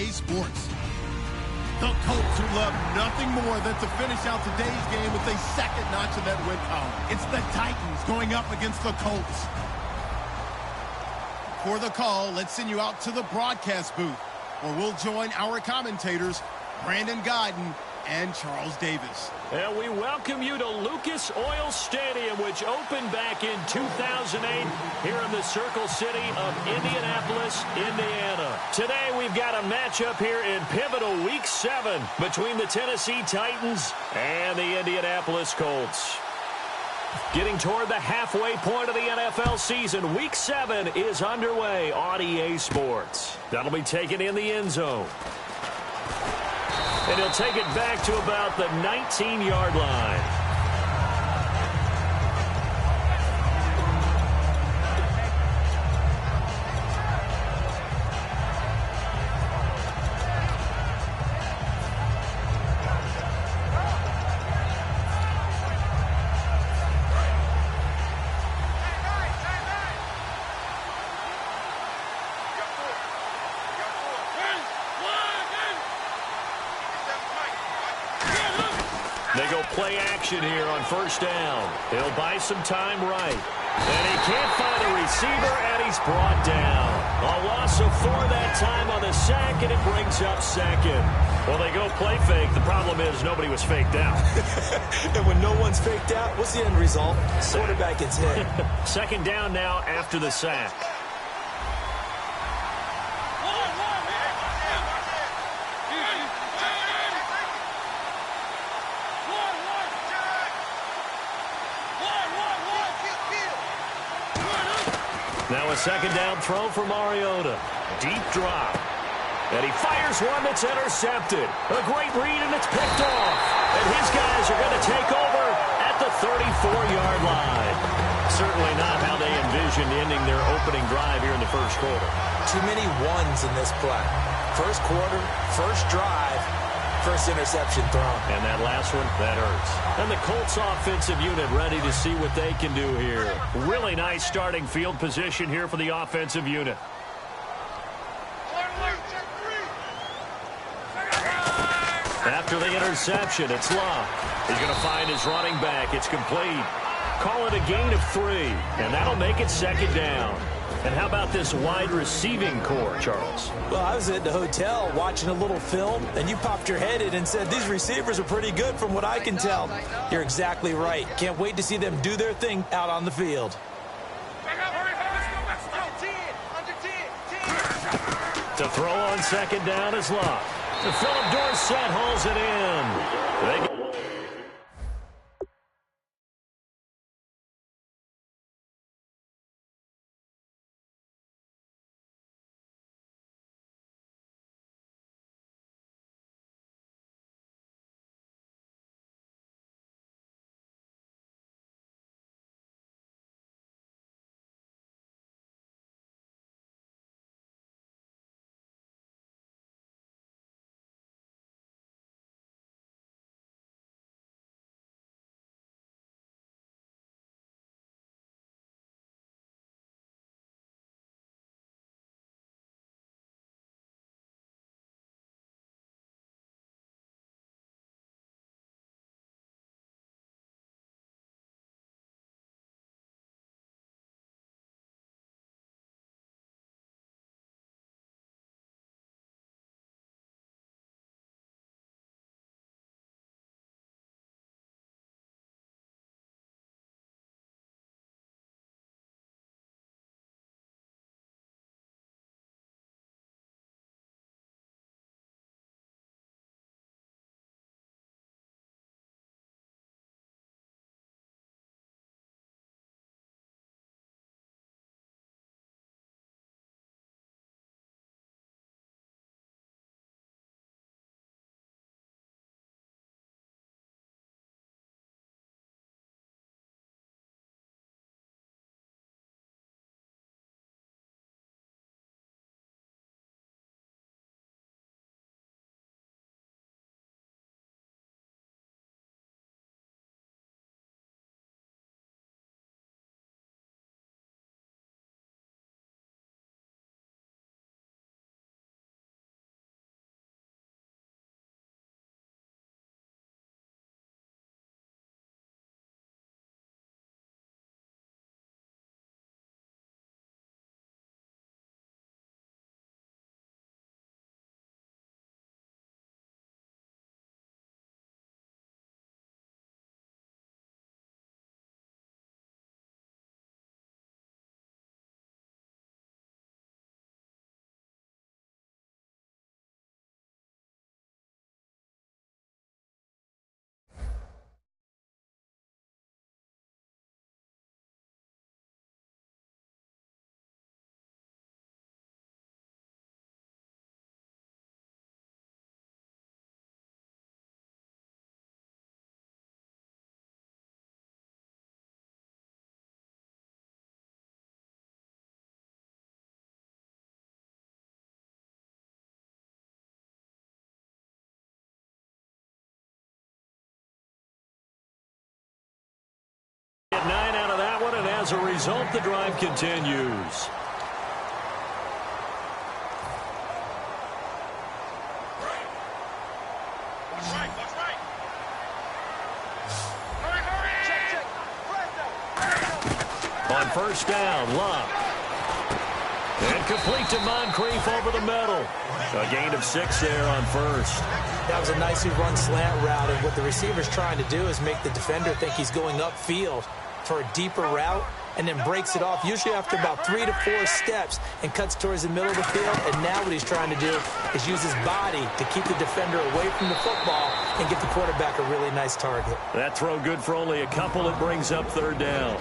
RDA Sports. The Colts, who love nothing more than to finish out today's game with a second notch in that win column. It's the Titans going up against the Colts. For the call, let's send you out to the broadcast booth, where we'll join our commentators, Brandon Gaudin and Charles Davis. And we welcome you to Lucas Oil Stadium, which opened back in 2008 here in the Circle City of Indianapolis, Indiana. Today we've got a matchup here in pivotal Week 7 between the Tennessee Titans and the Indianapolis Colts. Getting toward the halfway point of the NFL season, Week 7 is underway on EA Sports. That'll be taken in the end zone. And he'll take it back to about the 19-yard line. They go play action here on first down. He'll buy some time right. And he can't find a receiver, and he's brought down. A loss of 4 that time on the sack, and it brings up second. Well, they go play fake. The problem is nobody was faked out. And when no one's faked out, what's the end result? Quarterback gets hit. Second down now after the sack. Now a second down throw for Mariota. Deep drop. And he fires one that's intercepted. A great read, and it's picked off. And his guys are going to take over at the 34-yard line. Certainly not how they envisioned ending their opening drive here in the first quarter. Too many ones in this play. First quarter, first drive, first interception thrown. And that last one, that hurts. And the Colts offensive unit ready to see what they can do here. Really nice starting field position here for the offensive unit. After the interception, it's Love. He's going to find his running back. It's complete. Call it a gain of 3, and that'll make it second down. And how about this wide receiving core, Charles? Well, I was at the hotel watching a little film, and you popped your head in and said, these receivers are pretty good from what I can tell. You're exactly right. Can't wait to see them do their thing out on the field. To throw on second down is Love. Philip Dorsett hauls it in. They get 9 out of that one, and as a result, the drive continues. On first down, Love. And complete to Moncrief over the middle. A gain of 6 there on first. That was a nicely run slant route, and what the receiver's trying to do is make the defender think he's going upfield for a deeper route, and then breaks it off, usually after about 3 to 4 steps, and cuts towards the middle of the field. And now what he's trying to do is use his body to keep the defender away from the football and get the quarterback a really nice target. That throw good for only a couple. It brings up third down.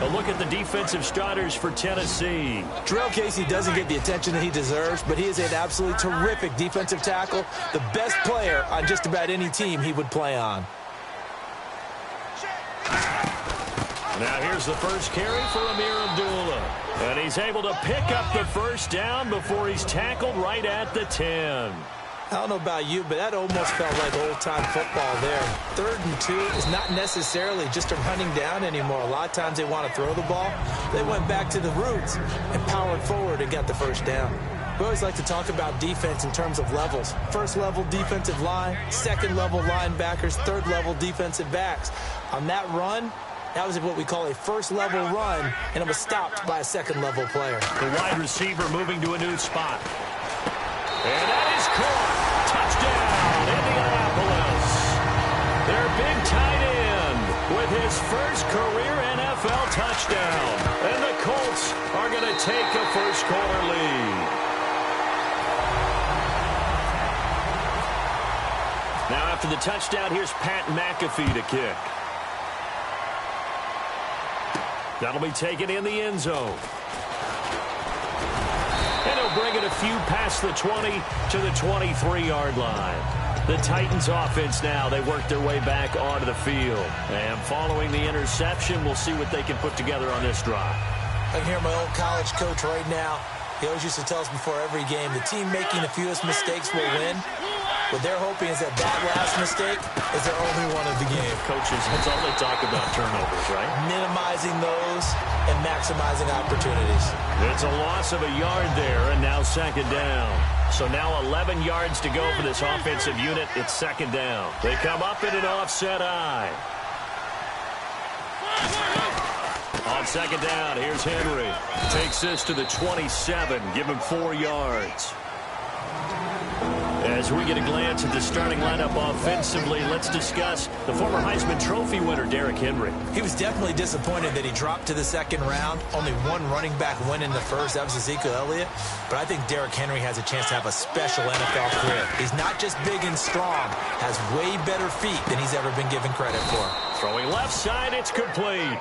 A look at the defensive starters for Tennessee. Jurrell Casey doesn't get the attention that he deserves, but he is an absolutely terrific defensive tackle, the best player on just about any team he would play on. Now here's the first carry for Ameer Abdullah. And he's able to pick up the first down before he's tackled right at the 10. I don't know about you, but that almost felt like old-time football there. 3rd and 2 is not necessarily just a running down anymore. A lot of times they want to throw the ball. They went back to the roots and powered forward and got the first down. We always like to talk about defense in terms of levels. First level defensive line, second level linebackers, third level defensive backs. On that run, that was what we call a first level run, and it was stopped by a second level player. The wide receiver moving to a new spot. And that is caught. Touchdown, Indianapolis. Their big tight end with his first career NFL touchdown. And the Colts are going to take a first-quarter lead. Now after the touchdown, here's Pat McAfee to kick. That'll be taken in the end zone. And he'll bring it a few past the 20 to the 23-yard line. The Titans offense now, they work their way back onto the field. And following the interception, we'll see what they can put together on this drive. I can hear my old college coach right now. He always used to tell us before every game, the team making the fewest mistakes will win. What they're hoping is that last mistake is their only one of the game. Coaches, that's all they talk about, turnovers, right? Minimizing those and maximizing opportunities. It's a loss of a yard there, and now second down. So now 11 yards to go for this offensive unit. It's second down. They come up in an offset eye. On second down, here's Henry. Takes this to the 27. Give him 4 yards. As we get a glance at the starting lineup offensively, let's discuss the former Heisman Trophy winner, Derrick Henry. He was definitely disappointed that he dropped to the second round. Only one running back win in the first. That was Ezekiel Elliott. But I think Derrick Henry has a chance to have a special NFL career. He's not just big and strong, has way better feet than he's ever been given credit for. Throwing left side, it's complete.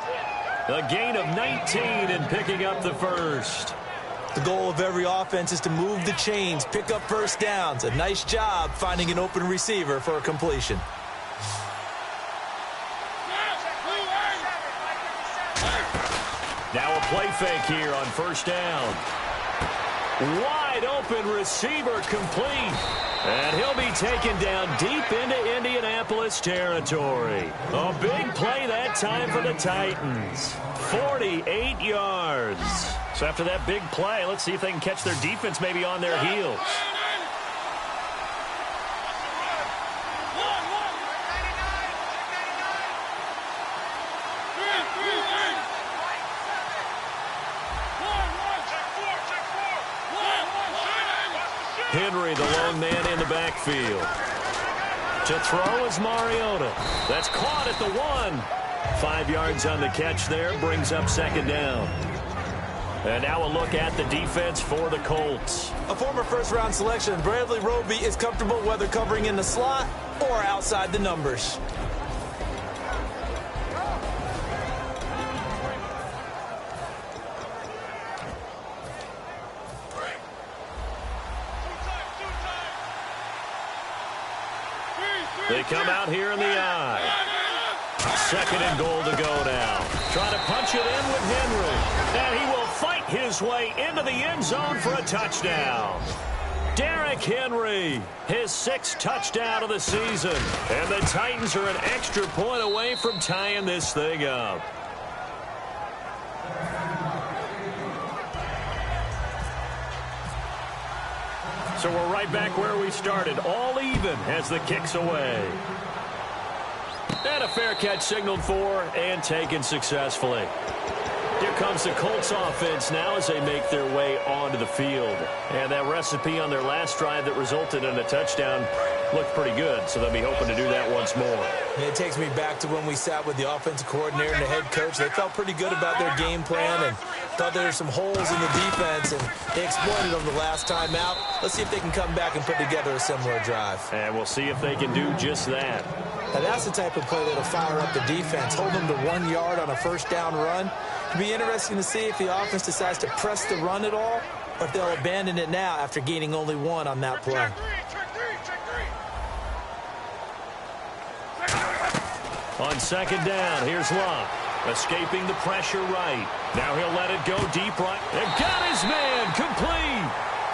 A gain of 19 and picking up the first. The goal of every offense is to move the chains, pick up first downs. A nice job finding an open receiver for a completion. Now a play fake here on first down. Wide open receiver complete. And he'll be taken down deep into Indianapolis territory. A big play that time for the Titans. 48 yards. So after that big play, let's see if they can catch their defense maybe on their heels. Henry, the long man in the backfield. To throw is Mariota. That's caught at the 1. 5 yards on the catch there, brings up second down. And now a look at the defense for the Colts. A former first-round selection, Bradley Roby is comfortable whether covering in the slot or outside the numbers. They come out here in the eye. Second and goal to go now. Trying to punch it in with Henry. And he will fight his way into the end zone for a touchdown. Derrick Derrick Henry, his 6th touchdown of the season. And the Titans are an extra point away from tying this thing up. So we're right back where we started, all even as the kick's away. And a fair catch signaled for and taken successfully. Here comes the Colts offense now as they make their way onto the field. And that recipe on their last drive that resulted in a touchdown looked pretty good, so they'll be hoping to do that once more. And it takes me back to when we sat with the offensive coordinator and the head coach. They felt pretty good about their game plan and thought there were some holes in the defense, and they exploited them the last time out. Let's see if they can come back and put together a similar drive. And we'll see if they can do just that. Now, that's the type of play that'll fire up the defense, hold them to 1 yard on a first down run. It'll be interesting to see if the offense decides to press the run at all, or if they'll abandon it now after gaining only 1 on that play. On second down, here's Luck. Escaping the pressure right. Now he'll let it go deep right. And got his man complete.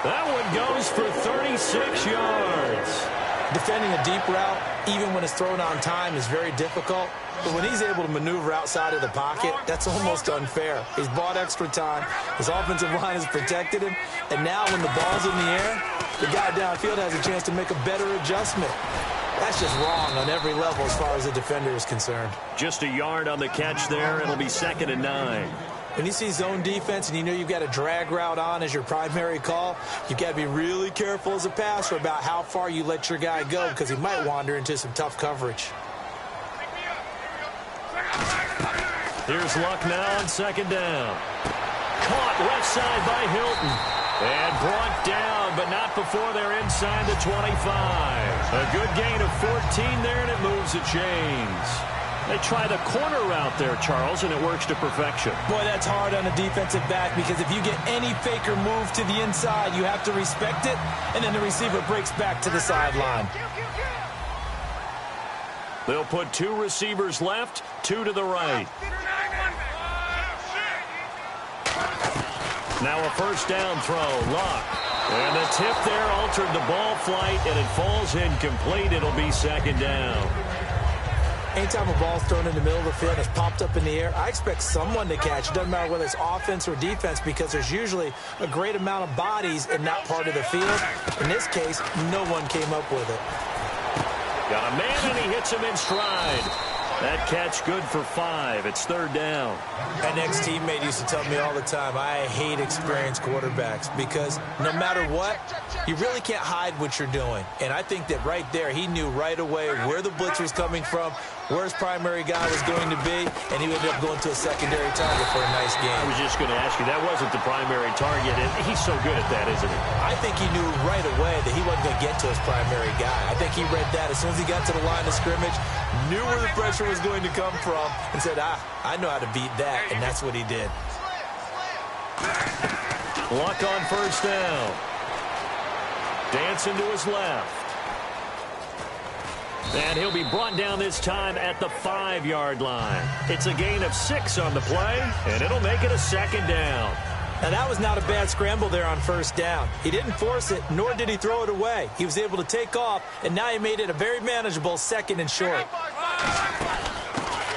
That one goes for 36 yards. Defending a deep route, even when it's thrown on time, is very difficult. But when he's able to maneuver outside of the pocket, that's almost unfair. He's bought extra time. His offensive line has protected him. And now when the ball's in the air, the guy downfield has a chance to make a better adjustment. That's just wrong on every level as far as the defender is concerned. Just a yard on the catch there. It'll be 2nd and 9. When you see zone defense and you know you've got a drag route on as your primary call, you've got to be really careful as a passer about how far you let your guy go because he might wander into some tough coverage. Here's Luck now on second down. Caught left side by Hilton. And brought down, but not before they're inside the 25. A good gain of 14 there, and it moves the chains. They try the corner route there, Charles, and it works to perfection. Boy, that's hard on a defensive back because if you get any fake or move to the inside, you have to respect it, and then the receiver breaks back to the sideline. They'll put 2 receivers left, 2 to the right. Now a first down throw, Luck. And the tip there altered the ball flight, and it falls incomplete. It'll be 2nd down. Anytime a ball's thrown in the middle of the field and it's popped up in the air, I expect someone to catch. It doesn't matter whether it's offense or defense because there's usually a great amount of bodies in that part of the field. In this case, no one came up with it. Got a man, and he hits him in stride. That catch good for 5. It's 3rd down. An ex-teammate used to tell me all the time, I hate experienced quarterbacks because no matter what, you really can't hide what you're doing. And I think that right there, he knew right away where the blitz was coming from, where his primary guy was going to be, and he ended up going to a secondary target for a nice game. I was just going to ask you, that wasn't the primary target, and he's so good at that, isn't he? I think he knew right away that he wasn't going to get to his primary guy. I think he read that as soon as he got to the line of scrimmage, knew where the pressure was going to come from, and said, I know how to beat that, and that's what he did. Luck on first down. Dancing to his left. And he'll be brought down this time at the 5-yard line. It's a gain of 6 on the play, and it'll make it a 2nd down. Now, that was not a bad scramble there on first down. He didn't force it, nor did he throw it away. He was able to take off, and now he made it a very manageable 2nd and short.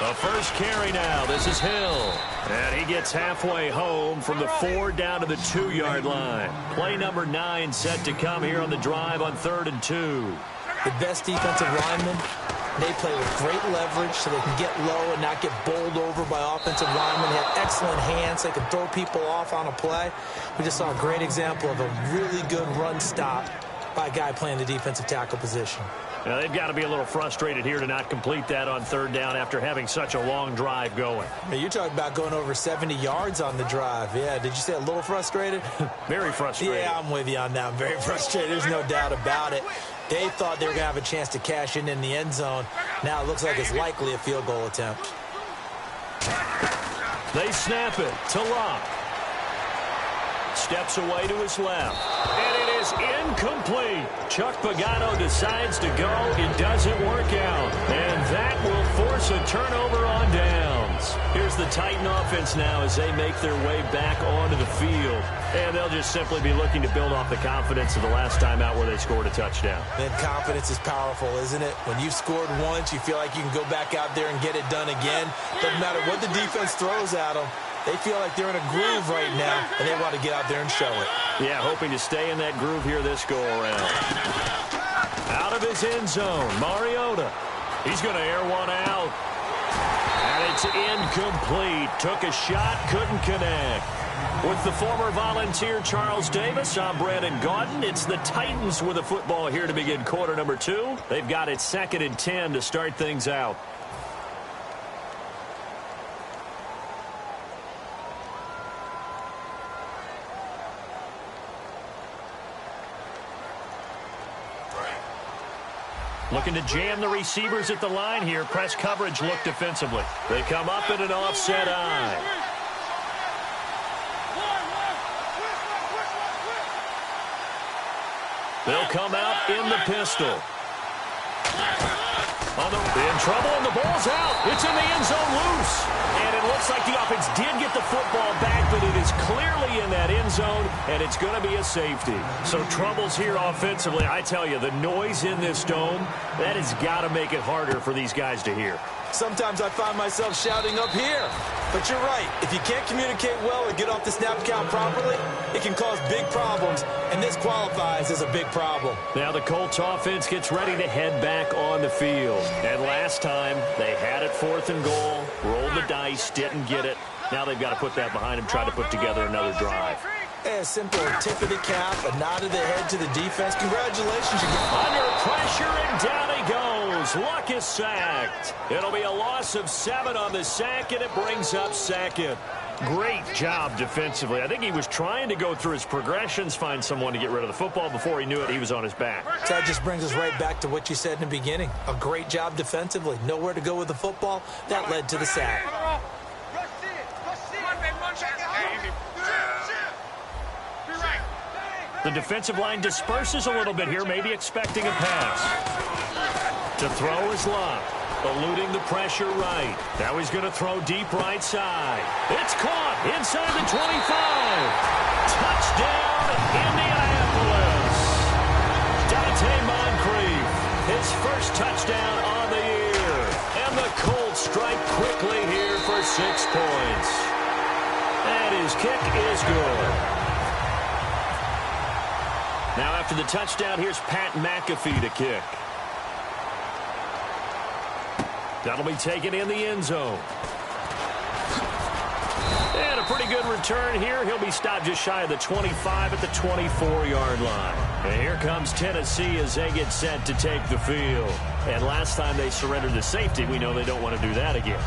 A first carry now. This is Hill. And he gets halfway home from the 4 down to the 2-yard line. Play number 9 set to come here on the drive on 3rd and 2. The best defensive linemen, they play with great leverage so they can get low and not get bowled over by offensive linemen. They have excellent hands. They can throw people off on a play. We just saw a great example of a really good run stop by a guy playing the defensive tackle position. Now, they've got to be a little frustrated here to not complete that on 3rd down after having such a long drive going. Now, you're talking about going over 70 yards on the drive. Yeah, did you say a little frustrated? Very frustrated. Yeah, I'm with you on that. I'm very frustrated. There's no doubt about it. They thought they were going to have a chance to cash in the end zone. Now it looks like it's likely a field goal attempt. They snap it to Luck. Steps away to his left. And it is incomplete. Chuck Pagano decides to go. It doesn't work out. And that will force a turnover on downs. Titans. Here's the Titan offense now as they make their way back onto the field. And they'll just simply be looking to build off the confidence of the last time out where they scored a touchdown. And confidence is powerful, isn't it? When you've scored once, you feel like you can go back out there and get it done again. Doesn't matter what the defense throws at them. They feel like they're in a groove right now, and they want to get out there and show it. Yeah, hoping to stay in that groove here this go-around. Out of his end zone, Mariota. He's going to air one out. And it's incomplete. Took a shot, couldn't connect. With the former Volunteer Charles Davis, I'm Brandon Gaudin. It's the Titans with the football here to begin quarter number 2. They've got it 2nd and 10 to start things out. Looking to jam the receivers at the line here. Press coverage look defensively. They come up in an offset eye. They'll come out in the pistol. In trouble, and the ball's out. It's in the end zone loose. And it looks like the offense did get the football back, but it is clearly in that end zone, and it's going to be a safety. So troubles here offensively. I tell you, the noise in this dome, that has got to make it harder for these guys to hear. Sometimes I find myself shouting up here. But you're right. If you can't communicate well and get off the snap count properly, it can cause big problems, and this qualifies as a big problem. Now the Colts offense gets ready to head back on the field. And last time, they had it 4th and goal, rolled the dice, didn't get it. Now they've got to put that behind them, try to put together another drive. A simple tip of the cap, a nod of the head to the defense. Congratulations. Under pressure, and down he goes. Luck is sacked. It'll be a loss of 7 on the sack, and it brings up 2nd. Great job defensively. I think he was trying to go through his progressions, find someone to get rid of the football. Before he knew it, he was on his back. So that just brings us right back to what you said in the beginning. A great job defensively. Nowhere to go with the football. That led to the sack. The defensive line disperses a little bit here, maybe expecting a pass. To throw is Luck, eluding the pressure right. Now he's going to throw deep right side. It's caught inside the 25. Touchdown, Indianapolis. Dante Moncrief, his first touchdown on the year. And the Colts strike quickly here for 6 points. And his kick is good. Now after the touchdown, here's Pat McAfee to kick. That'll be taken in the end zone. And a pretty good return here. He'll be stopped just shy of the 25 at the 24-yard line. And here comes Tennessee as they get set to take the field. And last time they surrendered the safety, we know they don't want to do that again.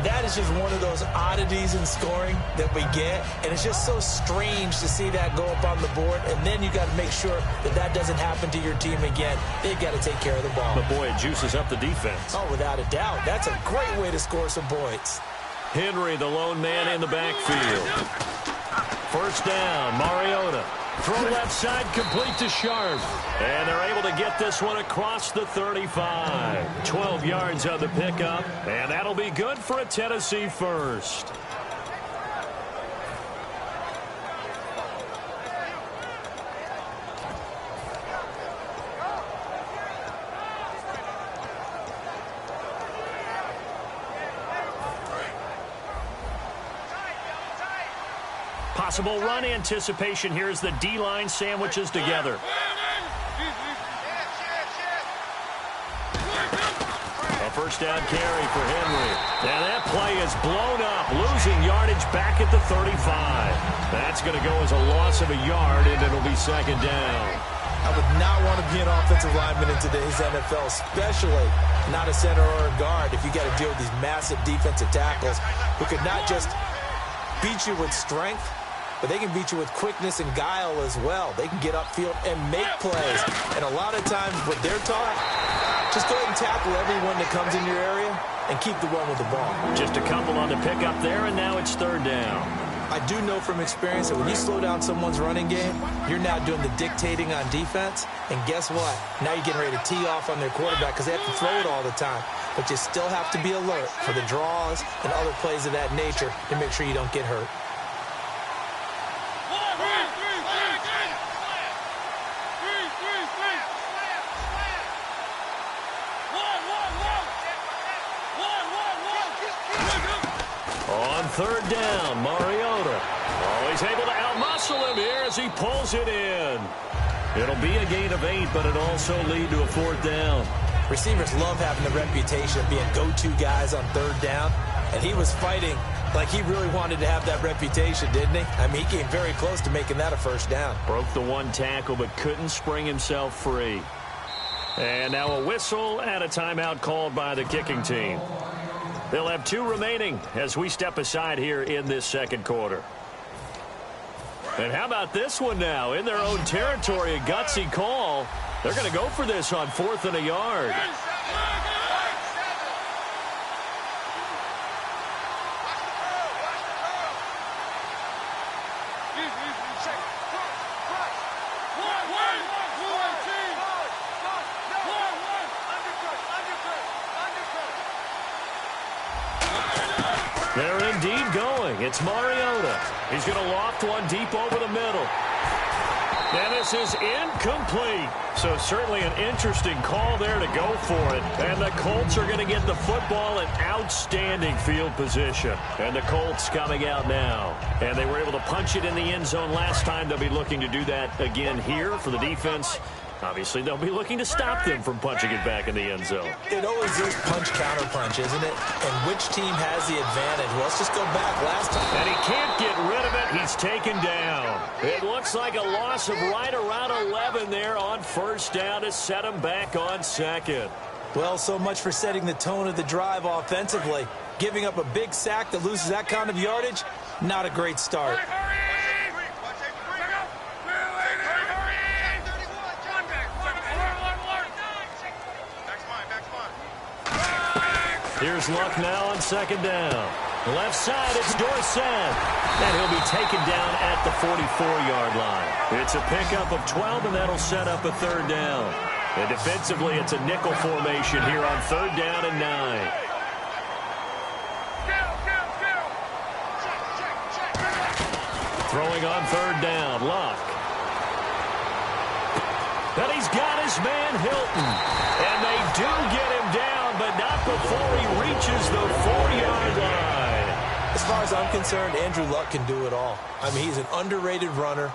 That is just one of those oddities in scoring that we get, and it's just so strange to see that go up on the board, and then you got to make sure that that doesn't happen to your team again. They've got to take care of the ball. But, boy, it juices up the defense. Oh, without a doubt. That's a great way to score some points. Henry, the lone man in the backfield. First down, Mariota. Throw left side, complete to Sharp. And they're able to get this one across the 35. 12 yards on the pickup, and that'll be good for a Tennessee first. Possible run anticipation here as the D-line sandwiches together. A first down carry for Henry. And that play is blown up, losing yardage back at the 35. That's going to go as a loss of a yard, and it'll be 2nd down. I would not want to be an offensive lineman in today's NFL, especially not a center or a guard, if you got to deal with these massive defensive tackles who could not just beat you with strength, but they can beat you with quickness and guile as well. They can get upfield and make plays. And a lot of times what they're taught, just go ahead and tackle everyone that comes in your area and keep the run with the ball. Just a couple on the pickup there, and now it's 3rd down. I do know from experience that when you slow down someone's running game, you're now doing the dictating on defense. And guess what? Now you're getting ready to tee off on their quarterback because they have to throw it all the time. but you still have to be alert for the draws and other plays of that nature to make sure you don't get hurt. On third down, Mariota. Oh, he's able to outmuscle him here as he pulls it in. It'll be a gain of 8, but it'll also lead to a fourth down. Receivers love having the reputation of being go-to guys on third down, and he was fighting like he really wanted to have that reputation, didn't he? I mean, he came very close to making that a first down. Broke the one tackle, but couldn't spring himself free. And now a whistle and a timeout called by the kicking team. They'll have 2 remaining as we step aside here in this second quarter. And how about this one now? In their own territory, a gutsy call. They're going to go for this on 4th and a yard. They're indeed going. It's Mariota. He's going to loft one deep over the middle. And this is incomplete. So certainly an interesting call there to go for it. And the Colts are going to get the football in outstanding field position. And the Colts coming out now. And they were able to punch it in the end zone last time. They'll be looking to do that again here for the defense. Obviously, they'll be looking to stop them from punching it back in the end zone. It always is punch-counter-punch, isn't it? And which team has the advantage? Well, let's just go back last time. And he can't get rid of it. He's taken down. It looks like a loss of right around 11 there on first down to set him back on second. Well, so much for setting the tone of the drive offensively. Giving up a big sack that loses that kind of yardage, not a great start. Here's Luck now on second down. Left side, it's Dorsett. And he'll be taken down at the 44-yard line. It's a pickup of 12, and that'll set up a third down. And defensively, it's a nickel formation here on third down and 9. Throwing on third down, Luck. And he's got his man Hilton. And they do get him down, but not before he reaches the 4-yard line. As far as I'm concerned, Andrew Luck can do it all. I mean, he's an underrated runner,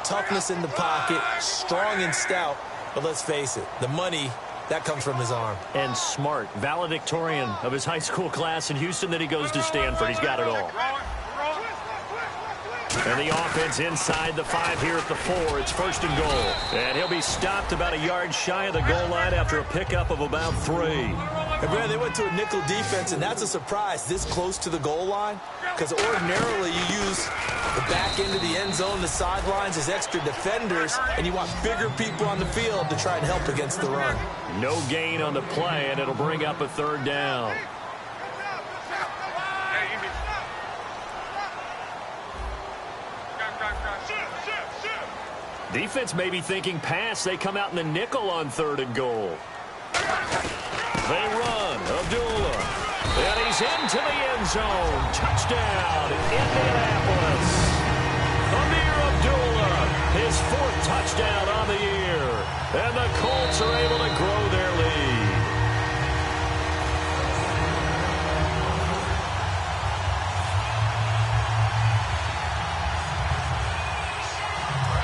toughness in the pocket, strong and stout. But let's face it, the money, that comes from his arm. And smart, valedictorian of his high school class in Houston, then he goes to Stanford. He's got it all. And the offense inside the 5 here at the 4. It's first and goal. And he'll be stopped about a yard shy of the goal line after a pickup of about 3. And Brad, they went to a nickel defense, and that's a surprise this close to the goal line. Because ordinarily you use the back end of the end zone, the sidelines as extra defenders, and you want bigger people on the field to try and help against the run. No gain on the play, and it'll bring up a third down. Defense may be thinking pass. They come out in the nickel on third and goal. They run. Abdullah. And he's into the end zone. Touchdown, Indianapolis. Ameer Abdullah, his 4th touchdown on the year. And the Colts are able to grow their lead.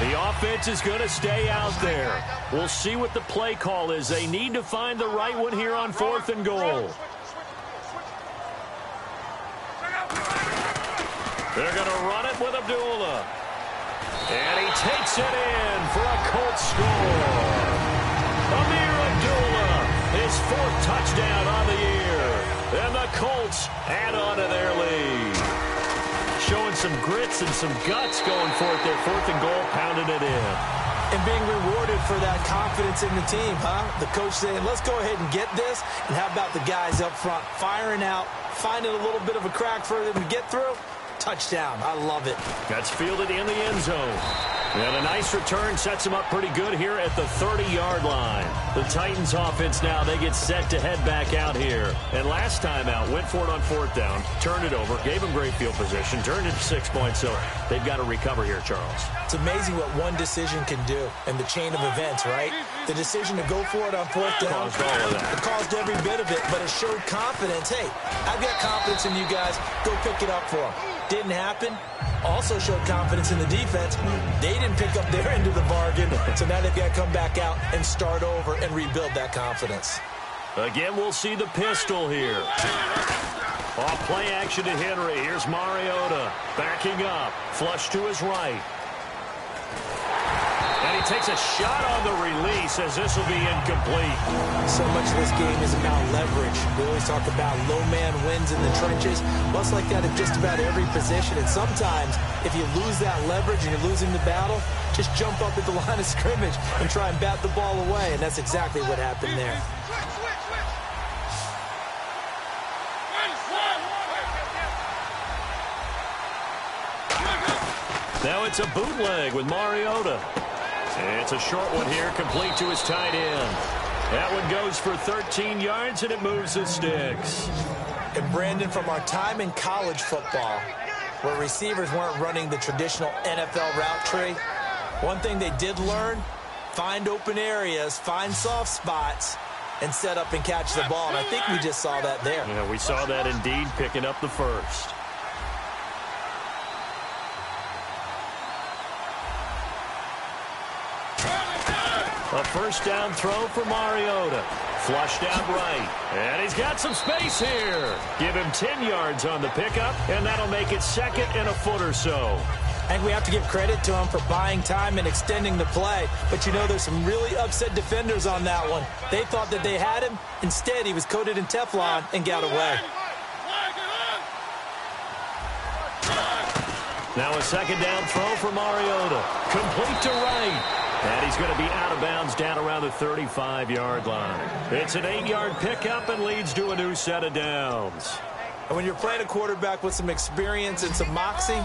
The offense is going to stay out there. We'll see what the play call is. They need to find the right one here on 4th and goal. They're going to run it with Abdullah. And he takes it in for a Colts score. Ameer Abdullah, his 4th touchdown on the year. And the Colts add on to their lead. Showing some grits and some guts going for it there. 4th and goal, pounding it in. And being rewarded for that confidence in the team, huh? The coach saying, let's go ahead and get this. And how about the guys up front firing out, finding a little bit of a crack for them to get through? Touchdown. I love it. That's fielded in the end zone. And a nice return sets him up pretty good here at the 30-yard line. The Titans offense now, they get set to head back out here. And last time out, went for it on 4th down, turned it over, gave him great field position, turned it to 6 points, so they've got to recover here, Charles. It's amazing what one decision can do in the chain of events, right? The decision to go for it on 4th down. Caused all of that. It caused every bit of it, but it showed confidence. Hey, I've got confidence in you guys. Go pick it up for them. Didn't happen. Also showed confidence in the defense. They didn't pick up their end of the bargain, so now they've got to come back out and start over and rebuild that confidence. Again, we'll see the pistol here. Off play action to Henry. Here's Mariota backing up. Flush to his right. And he takes a shot on the release as this will be incomplete. So much of this game is about leverage. We always talk about low man wins in the trenches. Well, it's like that at just about every position. And sometimes, if you lose that leverage and you're losing the battle, just jump up at the line of scrimmage and try and bat the ball away. And that's exactly what happened there. Now it's a bootleg with Mariota. It's a short one here, complete to his tight end. That one goes for 13 yards, and it moves the sticks. And Brandon, from our time in college football, where receivers weren't running the traditional NFL route tree, one thing they did learn, find open areas, find soft spots, and set up and catch the ball. And I think we just saw that there. Yeah, we saw that indeed, picking up the first. A first down throw for Mariota. Flushed out right. And he's got some space here. Give him 10 yards on the pickup, and that'll make it 2nd and a foot or so. I think we have to give credit to him for buying time and extending the play. But, you know, there's some really upset defenders on that one. They thought that they had him. Instead, he was coated in Teflon and got away. Now a 2nd down throw for Mariota. Complete to right. And he's going to be out of bounds down around the 35-yard line. It's an 8-yard pickup and leads to a new set of downs. And when you're playing a quarterback with some experience and some moxie,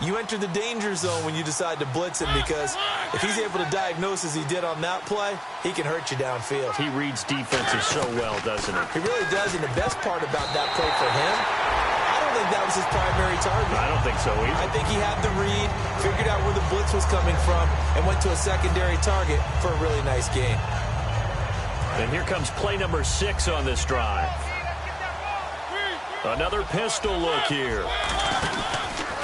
you enter the danger zone when you decide to blitz him, because if he's able to diagnose as he did on that play, he can hurt you downfield. He reads defenses so well, doesn't he? He really does, and the best part about that play for him, I don't think that was his primary target. I don't think so either. I think he had the read, figured out where the blitz was coming from, and went to a secondary target for a really nice game. And here comes play number 6 on this drive. Another pistol look here.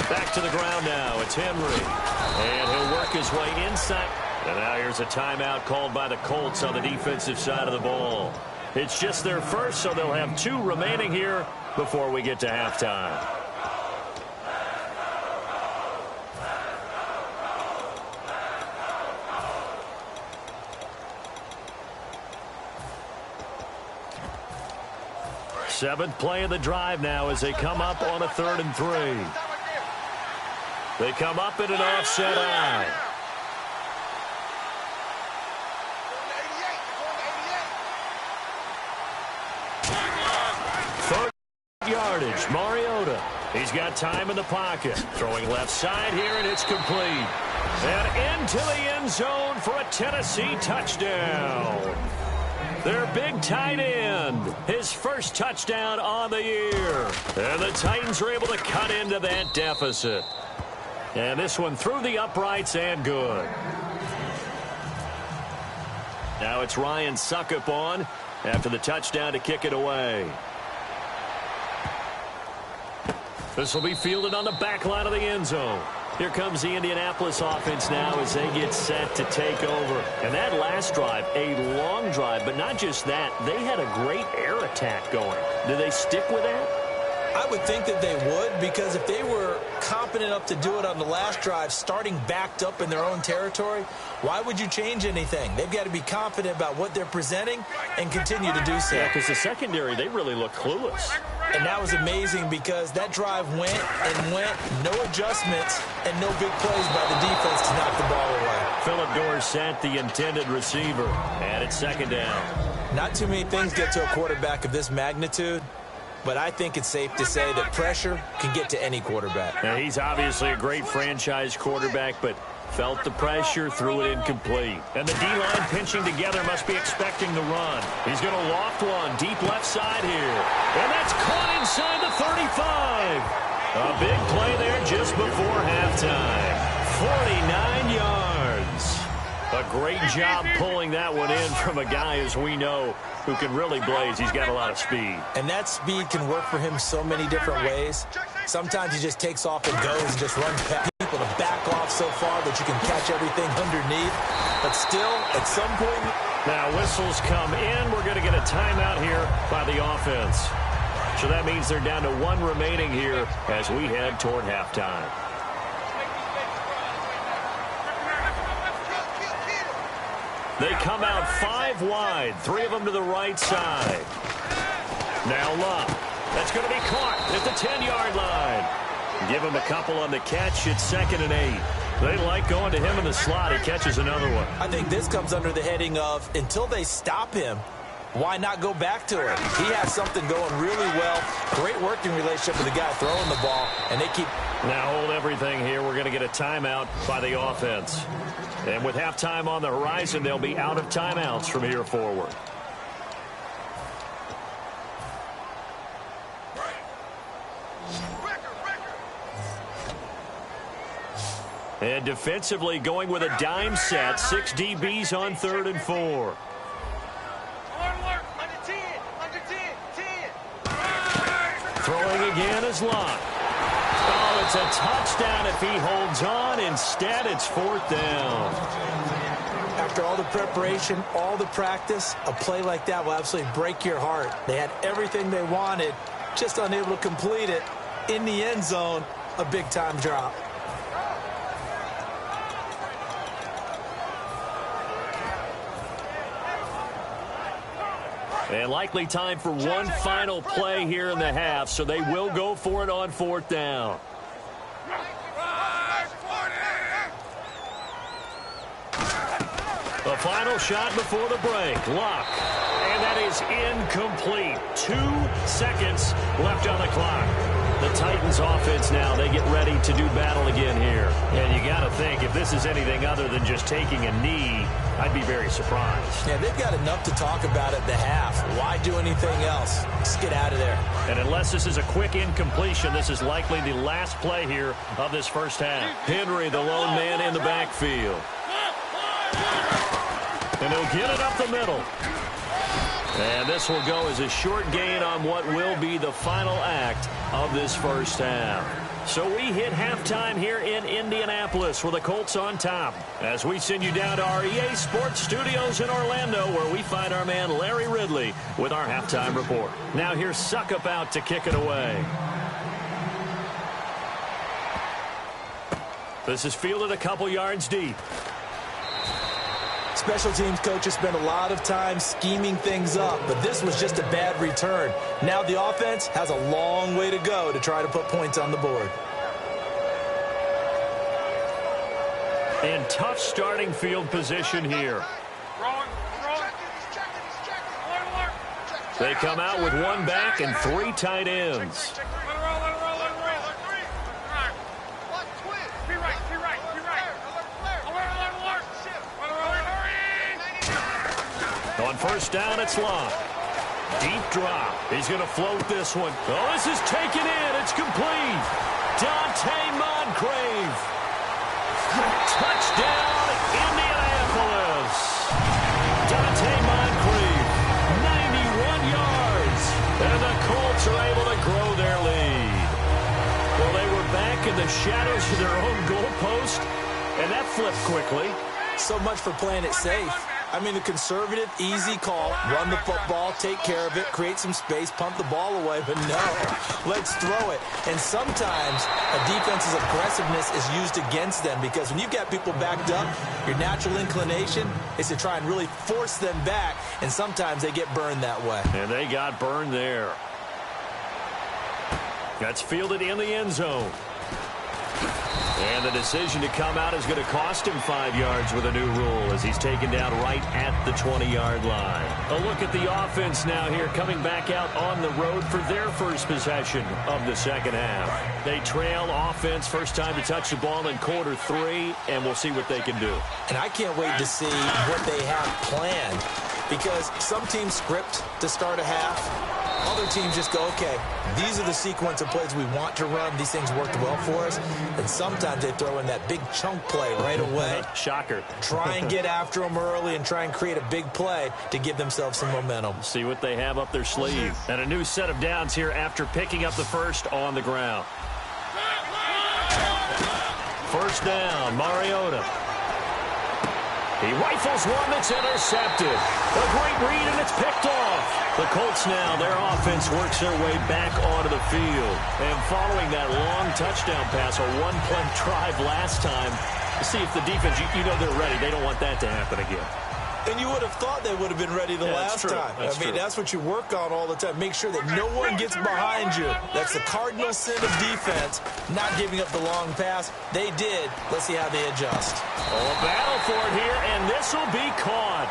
Back to the ground now. It's Henry. And he'll work his way inside. And now here's a timeout called by the Colts on the defensive side of the ball. It's just their first, so they'll have 2 remaining here before we get to halftime. Seventh play of the drive now as they come up on a 3rd and 3. They come up in an offset eye. Third yardage, Mariota. He's got time in the pocket. Throwing left side here, and it's complete. And into the end zone for a Tennessee touchdown. Their big tight end, his first touchdown on the year. And the Titans are able to cut into that deficit. And this one through the uprights and good. Now it's Ryan Succop on after the touchdown to kick it away. This will be fielded on the back line of the end zone. Here comes the Indianapolis offense now as they get set to take over. And that last drive, a long drive, but not just that. They had a great air attack going. Do they stick with that? I would think that they would, because if they were competent enough to do it on the last drive, starting backed up in their own territory, why would you change anything? They've got to be confident about what they're presenting and continue to do so. Yeah, because the secondary, they really look clueless. And that was amazing because that drive went and went, no adjustments, and no big plays by the defense to knock the ball away. Phillip Dorsett, the intended receiver, and it's 2nd down. Not too many things get to a quarterback of this magnitude, but I think it's safe to say that pressure can get to any quarterback. Now, he's obviously a great franchise quarterback, but Felt the pressure, threw it incomplete. And the D-line pinching together must be expecting the run. He's going to loft one deep left side here. And that's caught inside the 35. A big play there just before halftime. 49 yards. A great job pulling that one in from a guy, as we know, who can really blaze. He's got a lot of speed. And that speed can work for him so many different ways. Sometimes he just takes off and goes and just runs past people to back off so far that you can catch everything underneath. But still, at some point... Now, whistles come in. We're going to get a timeout here by the offense. So that means they're down to one remaining here as we head toward halftime. They come out 5 wide, 3 of them to the right side. Now Love. That's going to be caught at the 10-yard line. Give him a couple on the catch. It's 2nd and 8. They like going to him in the slot. He catches another one. I think this comes under the heading of, until they stop him, why not go back to it? He has something going really well. Great working relationship with the guy throwing the ball, and they keep... Now hold everything here. We're going to get a timeout by the offense. And with halftime on the horizon, they'll be out of timeouts from here forward. And defensively going with a dime set. 6 DBs on 3rd and 4. Throwing again is Locke. Oh, it's a touchdown if he holds on. Instead, it's 4th down. After all the preparation, all the practice, a play like that will absolutely break your heart. They had everything they wanted, just unable to complete it. In the end zone, a big-time drop. And likely time for one final play here in the half, so they will go for it on 4th down. The final shot before the break. Luck. And that is incomplete. 2 seconds left on the clock. The Titans offense now, they get ready to do battle again here. And you got to think, if this is anything other than just taking a knee, I'd be very surprised. Yeah, they've got enough to talk about at the half. Why do anything else? Just get out of there. And unless this is a quick incompletion, this is likely the last play here of this first half. Henry, the lone man in the backfield. And he'll get it up the middle. And this will go as a short gain on what will be the final act of this first half. So we hit halftime here in Indianapolis with the Colts on top, as we send you down to our EA Sports Studios in Orlando, where we find our man Larry Ridley with our halftime report. Now here's Suckup out to kick it away. This is fielded a couple yards deep. Special teams coaches spend a lot of time scheming things up, but this was just a bad return. Now the offense has a long way to go to try to put points on the board. And tough starting field position here. They come out with 1 back and 3 tight ends. On first down, it's Locke. Deep drop. He's going to float this one. Oh, this is taken in. It's complete. Dante Moncrief. Touchdown, Indianapolis. Dante Moncrief, 91 yards. And the Colts are able to grow their lead. Well, they were back in the shadows of their own goalpost, and that flipped quickly. So much for playing it safe. I mean, the conservative, easy call, run the football, take care of it, create some space, pump the ball away, but no, let's throw it. And sometimes a defense's aggressiveness is used against them, because when you've got people backed up, your natural inclination is to try and really force them back, and sometimes they get burned that way. And they got burned there. That's fielded in the end zone. And the decision to come out is going to cost him 5 yards with a new rule as he's taken down right at the 20-yard line. A look at the offense now here coming back out on the road for their first possession of the second half. They trail offense, first time to touch the ball in quarter 3, and we'll see what they can do. And I can't wait to see what they have planned because some teams script to start a half. Other teams just go, okay, these are the sequence of plays we want to run. These things worked well for us. And sometimes they throw in that big chunk play right away. Shocker. Try and get after them early and try and create a big play to give themselves some momentum. See what they have up their sleeve. And a new set of downs here after picking up the first on the ground. First down, Mariota. He rifles one that's intercepted. A great read, and it's picked off. The Colts now, their offense works their way back onto the field. And following that long touchdown pass, a one-play drive last time, to see if the defense, you know they're ready. They don't want that to happen again. And you would have thought they would have been ready the last time. That's what you work on all the time. Make sure that no one gets behind you. That's the cardinal sin of defense, not giving up the long pass. They did. Let's see how they adjust. Oh, a battle for it here, and this will be caught.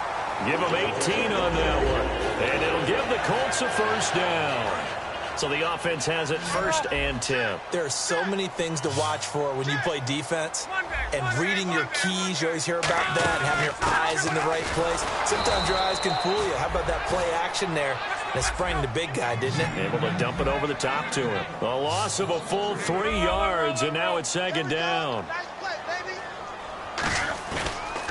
Give them 18 on that one. And it'll give the Colts a first down. So the offense has it first and 10. There are so many things to watch for when you play defense. And reading your keys, you always hear about that, and having your eyes in the right place. Sometimes your eyes can fool you. How about that play action there? That sprang the big guy, didn't it? Able to dump it over the top to him. A loss of a full 3 yards, and now it's second down.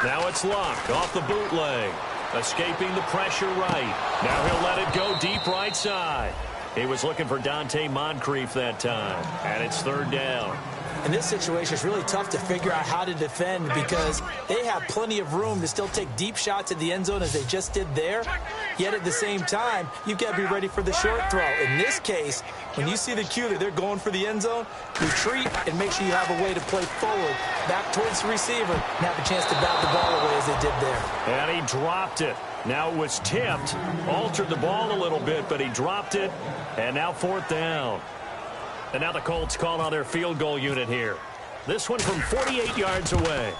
Now it's Luck off the bootleg. Escaping the pressure right. Now he'll let it go deep right side. He was looking for Dante Moncrief that time. And it's third down. In this situation, it's really tough to figure out how to defend because they have plenty of room to still take deep shots at the end zone as they just did there. Yet at the same time, you've got to be ready for the short throw. In this case, when you see the cue that they're going for the end zone, retreat and make sure you have a way to play forward, back towards the receiver, and have a chance to bat the ball away as they did there. And he dropped it. Now it was tipped, altered the ball a little bit, but he dropped it. And now fourth down. And now the Colts call on their field goal unit here. This one from 48 yards away.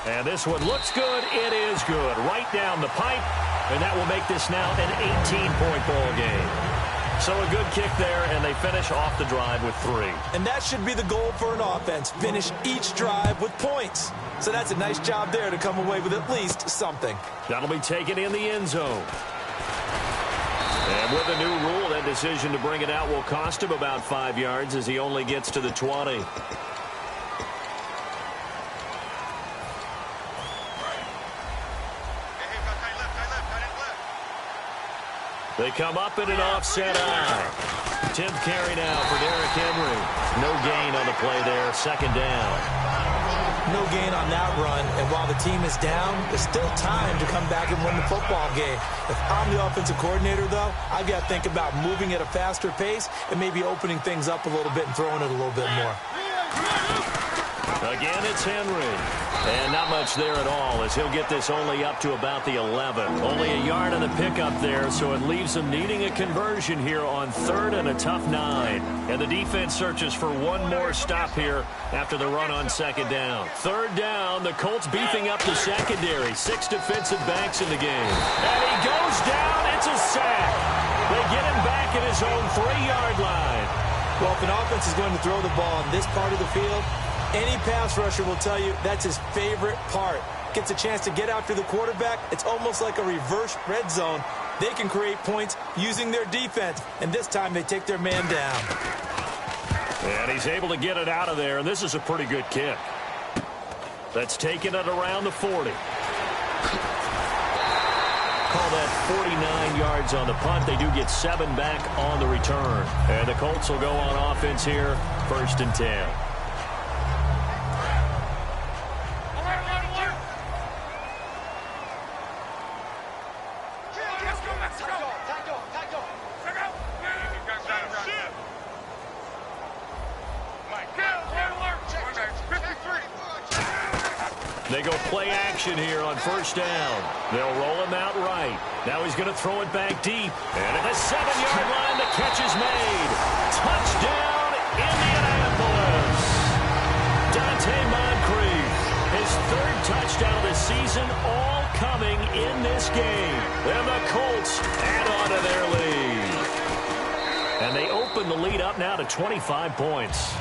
And this one looks good. It is good. Right down the pipe. And that will make this now an 18-point ball game. So a good kick there, and they finish off the drive with 3. And that should be the goal for an offense. Finish each drive with points. So that's a nice job there to come away with at least something. That'll be taken in the end zone. And with a new rule, that decision to bring it out will cost him about 5 yards as he only gets to the 20. They come up in an offset eye. 10th carry now for Derrick Henry. No gain on the play there. Second down. No gain on that run, and while the team is down, there's still time to come back and win the football game. If I'm the offensive coordinator, though, I've got to think about moving at a faster pace and maybe opening things up a little bit and throwing it a little bit more. Again, it's Henry. And not much there at all as he'll get this only up to about the 11. Only a yard on the pickup there, so it leaves him needing a conversion here on third and a tough 9. And the defense searches for one more stop here after the run on second down. Third down, the Colts beefing up the secondary. 6 defensive backs in the game. And he goes down. It's a sack. They get him back at his own 3-yard line. Well, if an offense is going to throw the ball in this part of the field, any pass rusher will tell you that's his favorite part. Gets a chance to get after the quarterback. It's almost like a reverse red zone. They can create points using their defense, and this time they take their man down. And he's able to get it out of there, and this is a pretty good kick. That's taken it around the 40. Call that 49 yards on the punt. They do get 7 back on the return. And the Colts will go on offense here, first and 10. They go play action here on first down. They'll roll him out right. Now he's going to throw it back deep. And at the 7-yard line, the catch is made. Touchdown, Indianapolis. touchdown of the season, all coming in this game. And the Colts add on to their lead. And they open the lead up now to 25 points.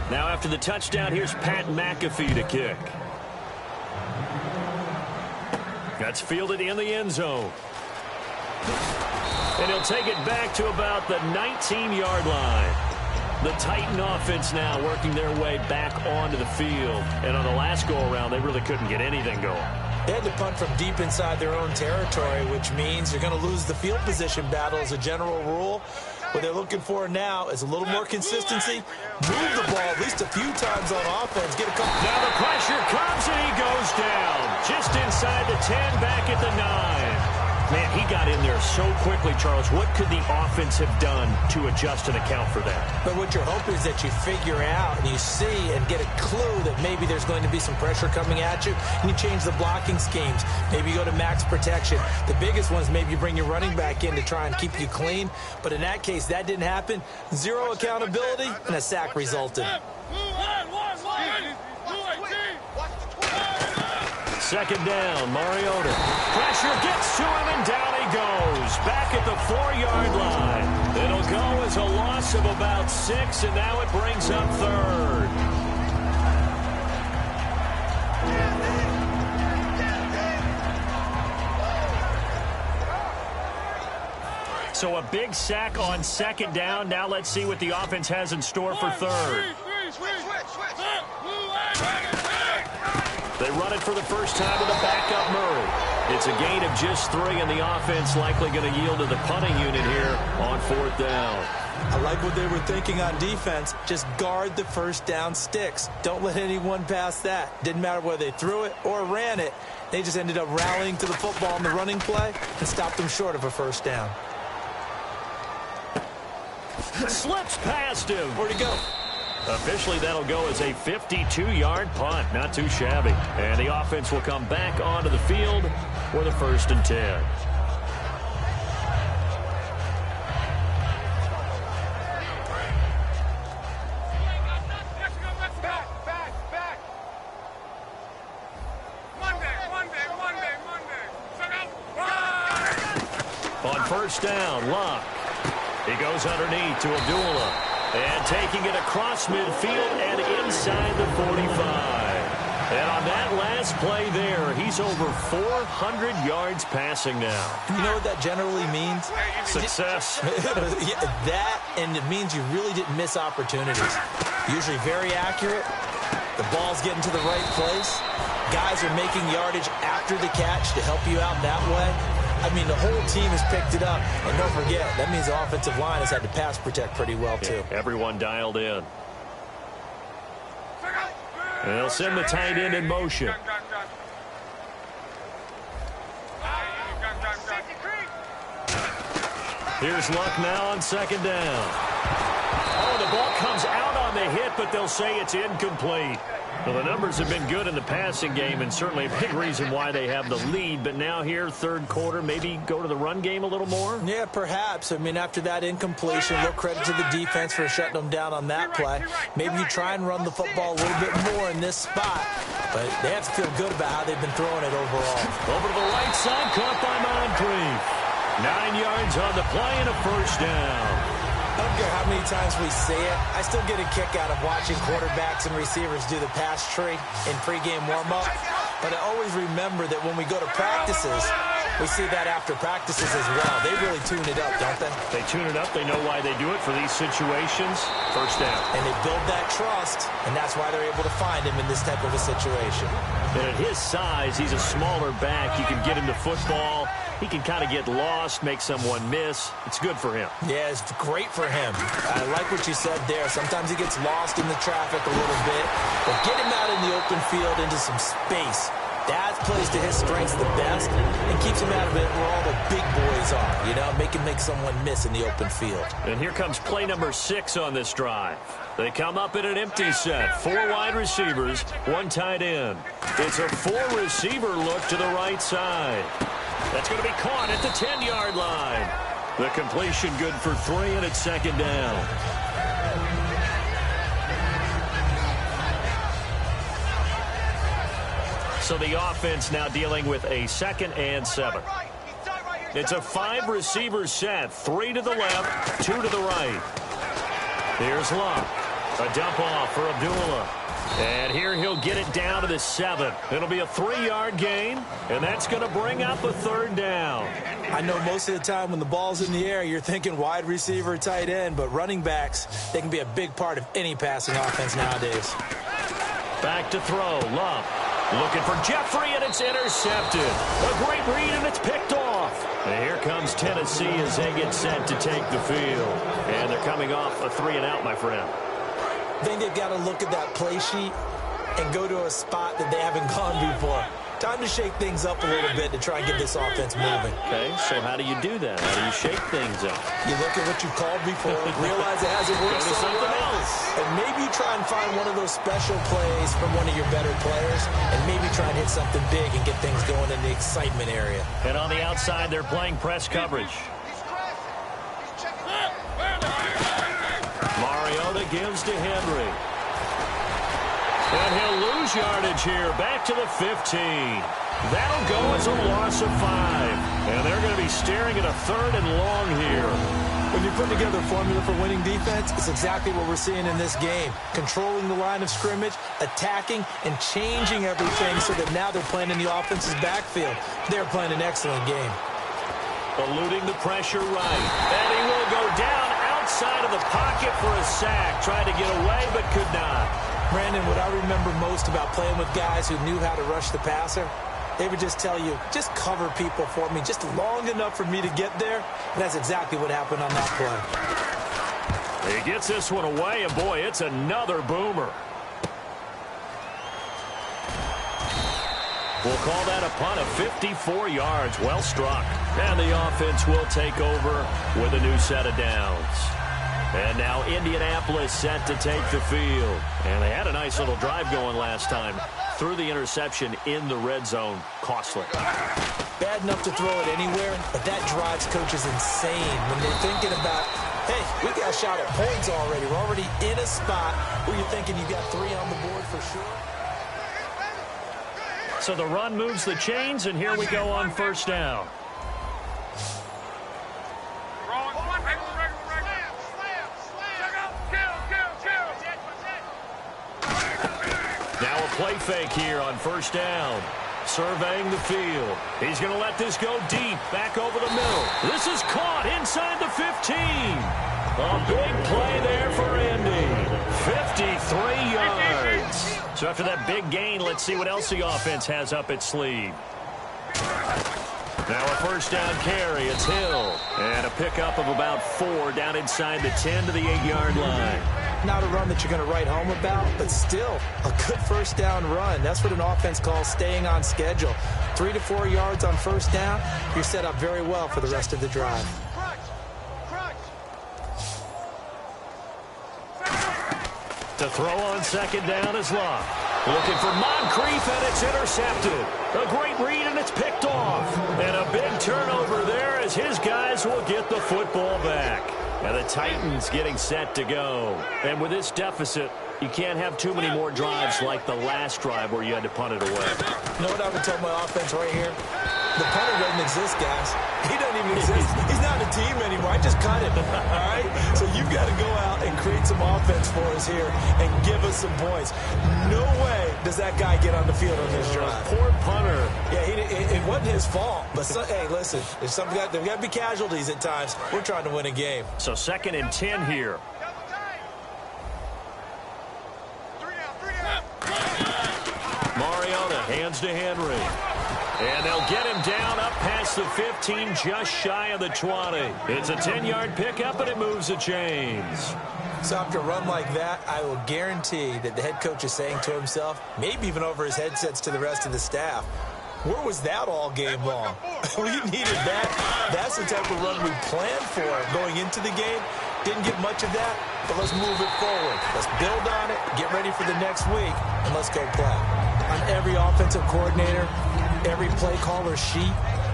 Now after the touchdown, here's Pat McAfee to kick. That's fielded in the end zone. And he'll take it back to about the 19-yard line. The Titan offense now working their way back onto the field. And on the last go-around, they really couldn't get anything going. They had to punt from deep inside their own territory, which means you're going to lose the field position battle as a general rule. What they're looking for now is a little more consistency. Move the ball at least a few times on offense. Get a couple. Now the pressure comes and he goes down. Just inside the 10, back at the 9. Man, he got in there so quickly, Charles. What could the offense have done to adjust and account for that? But what you're hoping is that you figure out and you see and get a clue that maybe there's going to be some pressure coming at you, and you change the blocking schemes. Maybe you go to max protection. The biggest one is maybe you bring your running back in to try and keep you clean. But in that case, that didn't happen. Zero accountability, and a sack resulted. Second down, Mariota. Pressure gets to him, and down he goes. Back at the 4-yard line. It'll go as a loss of about 6, and now it brings up third. So a big sack on second down. Now let's see what the offense has in store for third. They run it for the first time with a backup Murray. It's a gain of just 3, and the offense likely going to yield to the punting unit here on 4th down. I like what they were thinking on defense. Just guard the first down sticks. Don't let anyone pass that. Didn't matter whether they threw it or ran it. They just ended up rallying to the football in the running play and stopped them short of a first down. Slips past him. Where'd he go? Officially, that'll go as a 52-yard punt. Not too shabby. And the offense will come back onto the field for the 1st and 10. On first down, Luck. He goes underneath to Abdullah. And taking it across midfield and inside the 45. And on that last play there, he's over 400 yards passing now. You know what that generally means? Success. Yeah, that, and it means you really didn't miss opportunities. Usually very accurate. The ball's getting to the right place. Guys are making yardage after the catch to help you out that way. I mean, the whole team has picked it up. And don't forget, that means the offensive line has had to pass protect pretty well, too. Yeah, everyone dialed in. And they'll send the tight end in motion. Here's Luck now on second down. Oh, the ball comes out on the hit, but they'll say it's incomplete. Well, the numbers have been good in the passing game, and certainly a big reason why they have the lead. But now here, third quarter, maybe go to the run game a little more? Yeah, perhaps. I mean, after that incompletion, a little credit to the defense for shutting them down on that play. Maybe you try and run the football a little bit more in this spot. But they have to feel good about how they've been throwing it overall. Over to the right side, caught by Moncrief. 9 yards on the play and a first down. I don't care how many times we see it. I still get a kick out of watching quarterbacks and receivers do the pass tree in pregame warm-up. But I always remember that when we go to practices, we see that after practices as well. They really tune it up, don't they? They tune it up. They know why they do it for these situations. First down. And they build that trust, and that's why they're able to find him in this type of a situation. And at his size, he's a smaller back. You can get him to football. He can kind of get lost, make someone miss. It's good for him. Yeah, it's great for him. I like what you said there. Sometimes he gets lost in the traffic a little bit, but get him out in the open field into some space. That plays to his strengths the best and keeps him out of it where all the big boys are, you know, make someone miss in the open field. And here comes play number 6 on this drive. They come up in an empty set. 4 wide receivers, 1 tight end. It's a 4-receiver look to the right side. That's going to be caught at the 10-yard line. The completion good for 3, and it's second down. So the offense now dealing with a 2nd and 7. It's a 5-receiver set. 3 to the left, 2 to the right. Here's Love. A dump off for Abdullah. And here he'll get it down to the 7. It'll be a 3-yard gain, and that's going to bring up a 3rd down. I know most of the time when the ball's in the air, you're thinking wide receiver, tight end, but running backs, they can be a big part of any passing offense nowadays. Back to throw. Love looking for Jeffrey, and it's intercepted. A great read, and it's picked off. And here comes Tennessee as they get set to take the field. And they're coming off a 3-and-out, my friend. I think they've got to look at that play sheet and go to a spot that they haven't gone before. Time to shake things up a little bit to try and get this offense moving. Okay, so how do you do that? How do you shake things up? You look at what you called before, realize it hasn't worked Go to something else. And maybe try and find one of those special plays from one of your better players, and maybe try and hit something big and get things going in the excitement area. And on the outside, they're playing press coverage. Mariota gives to Henry. And he'll lose yardage here. Back to the 15. That'll go as a loss of 5. And they're going to be staring at a 3rd and long here. When you put together a formula for winning defense, it's exactly what we're seeing in this game. Controlling the line of scrimmage, attacking, and changing everything so that now they're playing in the offense's backfield. They're playing an excellent game. Eluding the pressure right. And he will go down outside of the pocket for a sack. Tried to get away, but could not. Brandon, what I remember most about playing with guys who knew how to rush the passer, they would just tell you, just cover people for me, just long enough for me to get there. And that's exactly what happened on that play. He gets this one away, and boy, it's another boomer. We'll call that a punt of 54 yards. Well struck. And the offense will take over with a new set of downs. And now Indianapolis set to take the field. And they had a nice little drive going last time. Threw the interception in the red zone. Costly. Bad enough to throw it anywhere, but that drives coaches insane when they're thinking about, hey, we got a shot at points already. We're already in a spot where you're thinking you got 3 on the board for sure. So the run moves the chains, and here we go on 1st down. Now a play fake here on 1st down. Surveying the field. He's going to let this go deep, back over the middle. This is caught inside the 15. A big play there for Indy. 53 yards. So after that big gain, let's see what else the offense has up its sleeve. Now a 1st down carry. It's Hill. And a pickup of about 4 down inside the 10 to the 8-yard line. Not a run that you're going to write home about, but still a good 1st down run. That's what an offense calls staying on schedule. 3 to 4 yards on 1st down, you're set up very well for the rest of the drive. To throw on 2nd down is Love. Looking for Moncrief, and it's intercepted. A great read, and it's picked off. And a big turnover there as his guys will get the football back. And the Titans getting set to go. And with this deficit, you can't have too many more drives like the last drive where you had to punt it away. You know what I would tell my offense right here? The punter doesn't exist, guys. He doesn't even exist. He's not a team anymore. I just cut him, all right? So you've got to go out and create some offense for us here and give us some points. No way does that guy get on the field on this drive. Poor punter. Yeah, it wasn't his fault. But, hey, listen, there's got to be casualties at times. We're trying to win a game. So 2nd and 10 here. Mariota hands to Henry. And they'll get him down up past the 15, just shy of the 20. It's a 10-yard pickup, and it moves the chains. So after a run like that, I will guarantee that the head coach is saying to himself, maybe even over his headsets to the rest of the staff, where was that all game long? We needed that. That's the type of run we planned for going into the game. Didn't get much of that, but let's move it forward. Let's build on it, get ready for the next week, and let's go play. On every offensive coordinator, every play caller sheet,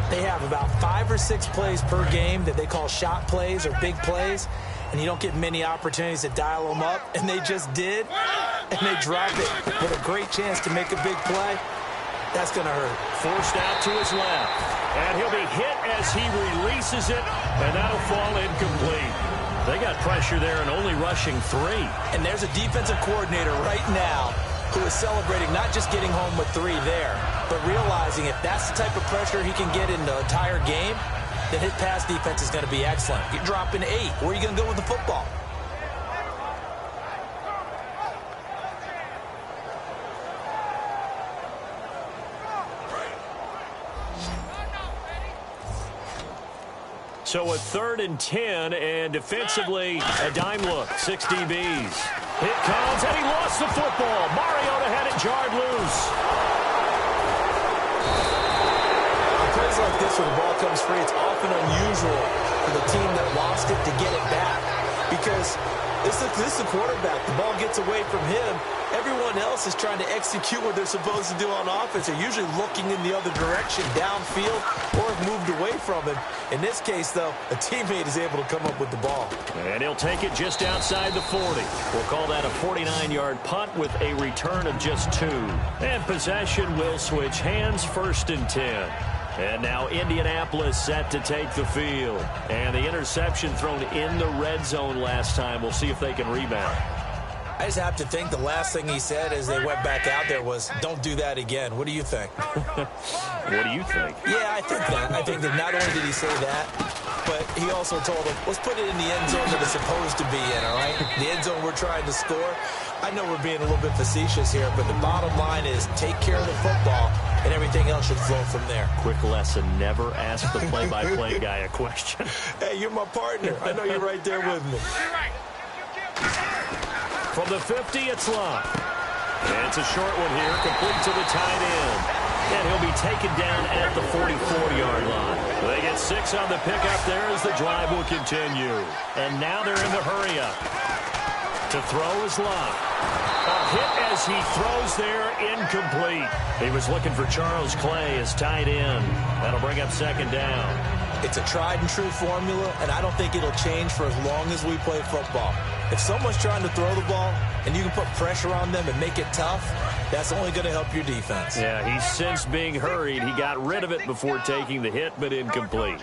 they have about 5 or 6 plays per game that they call shot plays or big plays, and you don't get many opportunities to dial them up, and they just did, and they drop it with a great chance to make a big play. That's going to hurt. Forced out to his left. And he'll be hit as he releases it, and that'll fall incomplete. They got pressure there and only rushing 3. And there's a defensive coordinator right now who is celebrating not just getting home with 3 there, but realizing if that's the type of pressure he can get in the entire game, then his pass defense is going to be excellent. You're dropping 8. Where are you going to go with the football? So a 3rd and 10, and defensively, a dime look, 6 DBs. Hit comes, and he lost the football. Mariota had it jarred loose. On plays like this where the ball comes free, it's often unusual for the team that lost it to get it back. Because this is the quarterback. The ball gets away from him. Everyone else is trying to execute what they're supposed to do on offense. They're usually looking in the other direction, downfield, or have moved away from him. In this case, though, a teammate is able to come up with the ball. And he'll take it just outside the 40. We'll call that a 49-yard punt with a return of just 2. And possession will switch hands, 1st and 10. And now Indianapolis set to take the field. And the interception thrown in the red zone last time. We'll see if they can rebound. I just have to think the last thing he said as they went back out there was, don't do that again. What do you think? What do you think? Yeah, I think that. I think that not only did he say that, but he also told him, let's put it in the end zone that it's supposed to be in, all right? The end zone we're trying to score. I know we're being a little bit facetious here, but the bottom line is take care of the football, and everything else should flow from there. Quick lesson, never ask the play-by-play guy a question. Hey, you're my partner. I know you're right there with me. From the 50, it's Love. And it's a short one here, complete to the tight end. And he'll be taken down at the 44-yard line. They get 6 on the pickup there as the drive will continue. And now they're in the hurry-up. To throw is Love. A hit as he throws there, incomplete. He was looking for Charles Clay as tight end. That'll bring up 2nd down. It's a tried-and-true formula, and I don't think it'll change for as long as we play football. If someone's trying to throw the ball and you can put pressure on them and make it tough, that's only going to help your defense. Yeah, he's since being hurried. He got rid of it before taking the hit, but incomplete.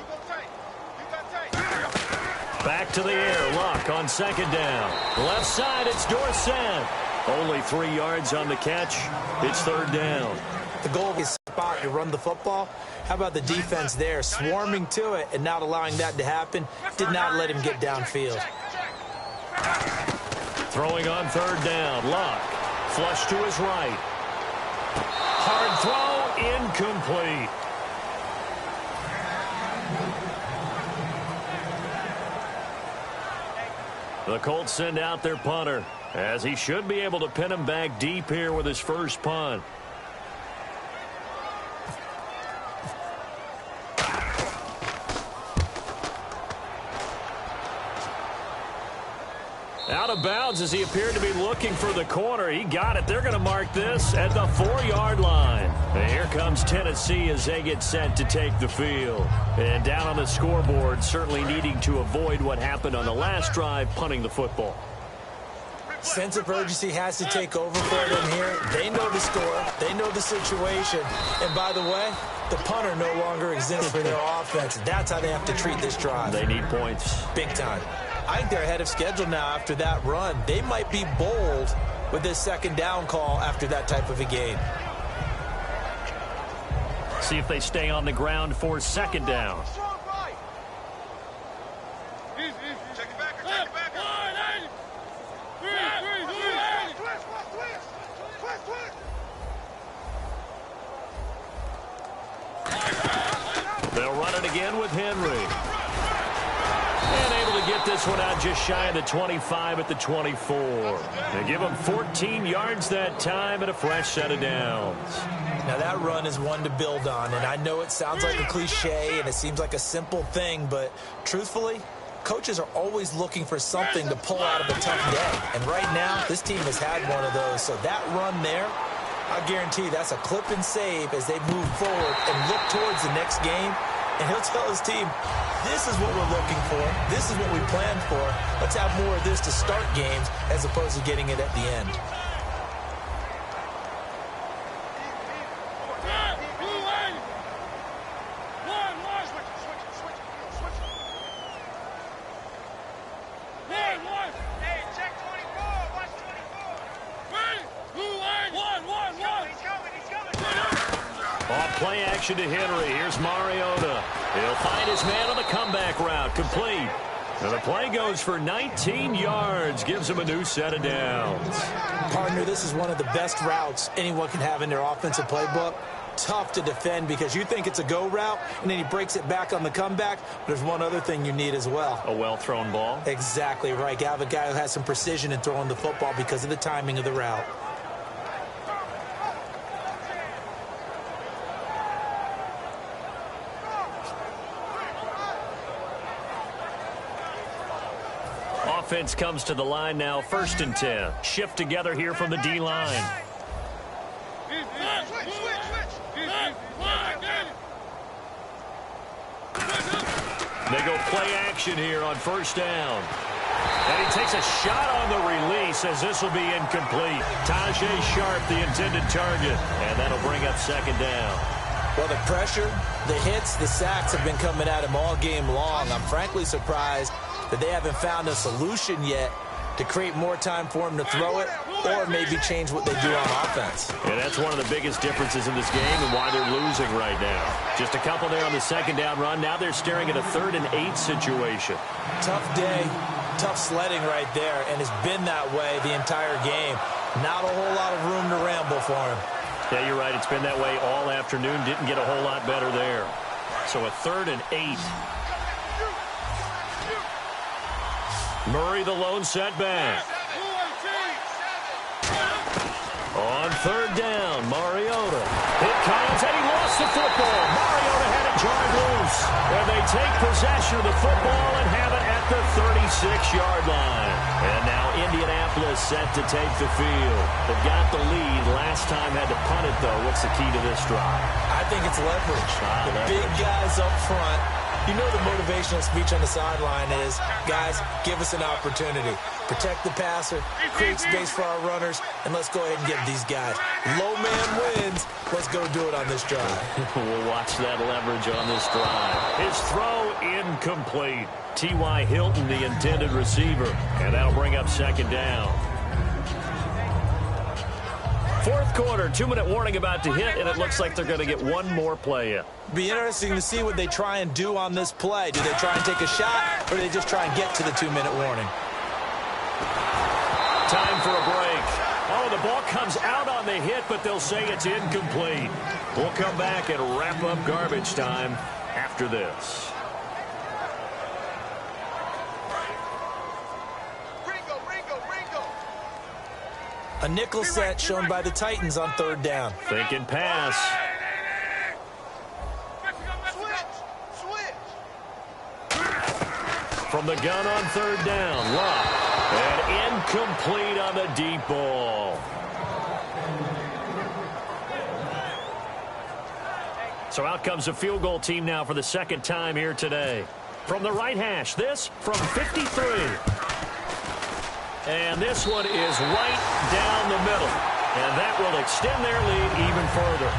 Back to the air. Luck on 2nd down. Left side, it's Dorsett. Only 3 yards on the catch. It's 3rd down. The goal is spot to run the football. How about the defense there, swarming to it and not allowing that to happen? Did not let him get downfield. Throwing on 3rd down. Luck. Flush to his right. Hard throw. Incomplete. The Colts send out their punter, as he should be able to pin him back deep here with his first punt. Out of bounds as he appeared to be looking for the corner. He got it. They're going to mark this at the 4-yard line. And here comes Tennessee as they get set to take the field. And down on the scoreboard, certainly needing to avoid what happened on the last drive, punting the football. Sense of urgency has to take over for them here. They know the score. They know the situation. And by the way, the punter no longer exists for their offense. That's how they have to treat this drive. They need points. Big time. I think they're ahead of schedule now after that run. They might be bold with this 2nd down call after that type of a game. See if they stay on the ground for 2nd down. They'll run it again with Henry. And able to get this one out just shy of the 25 at the 24. They give him 14 yards that time and a fresh set of downs. Now that run is one to build on, and I know it sounds like a cliche and it seems like a simple thing, but truthfully, coaches are always looking for something to pull out of a tough day. And right now, this team has had one of those. So that run there, I guarantee that's a clip and save as they move forward and look towards the next game. And he'll tell his team, this is what we're looking for. This is what we planned for. Let's have more of this to start games as opposed to getting it at the end. Off play action to Henry. Here's Mariota. He'll find his man on the comeback route. Complete. And the play goes for 19 yards. Gives him a new set of downs. Partner, this is one of the best routes anyone can have in their offensive playbook. Tough to defend because you think it's a go route, and then he breaks it back on the comeback. There's one other thing you need as well. A well-thrown ball? Exactly right. You have a guy who has some precision in throwing the football because of the timing of the route. Offense comes to the line now, 1st and 10. Shift together here from the D-line. They go play action here on 1st down. And he takes a shot on the release as this will be incomplete. Tajae Sharpe, the intended target. And that'll bring up 2nd down. Well, the pressure, the hits, the sacks have been coming at him all game long. I'm frankly surprised that they haven't found a solution yet to create more time for him to throw it or maybe change what they do on offense. And that's one of the biggest differences in this game and why they're losing right now. Just a couple there on the 2nd down run. Now they're staring at a 3rd and 8 situation. Tough day, tough sledding right there, and it's been that way the entire game. Not a whole lot of room to ramble for him. Yeah, you're right. It's been that way all afternoon. Didn't get a whole lot better there. So a 3rd and 8. Murray, the lone setback. On 3rd down, Mariota. It comes, and he lost the football. Mariota had it jarred loose. And they take possession of the football and have it at the 36-yard line. And now Indianapolis set to take the field. They've got the lead. Last time had to punt it, though. What's the key to this drive? I think it's leverage. The big guys up front. You know the motivational speech on the sideline is, guys, give us an opportunity. Protect the passer, create space for our runners, and let's go ahead and give these guys. Low man wins. Let's go do it on this drive. We'll watch that leverage on this drive. His throw incomplete. T.Y. Hilton, the intended receiver, and that'll bring up 2nd down. 4th quarter, 2-minute warning about to hit, and it looks like they're going to get one more play in. Be interesting to see what they try and do on this play. Do they try and take a shot, or do they just try and get to the 2-minute warning? Time for a break. Oh, the ball comes out on the hit, but they'll say it's incomplete. We'll come back and wrap up garbage time after this. A nickel set shown by the Titans on 3rd down. Thinking pass. From the gun on 3rd down, Love. And incomplete on the deep ball. So out comes the field goal team now for the 2nd time here today. From the right hash, this from 53. And this one is right down the middle. And that will extend their lead even further.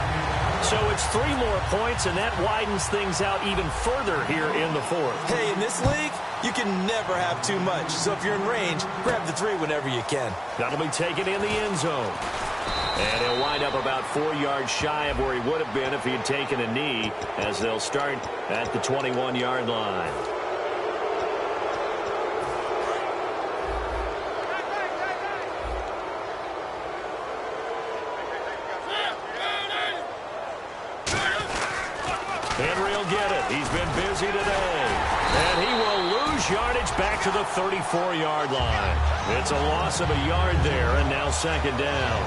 So it's 3 more points, and that widens things out even further here in the 4th. Hey, in this league, you can never have too much. So if you're in range, grab the 3 whenever you can. That'll be taken in the end zone. And he'll wind up about 4 yards shy of where he would have been if he had taken a knee, as they'll start at the 21-yard line. Henry will get it. He's been busy today. And he will lose yardage back to the 34-yard line. It's a loss of a yard there, and now 2nd down.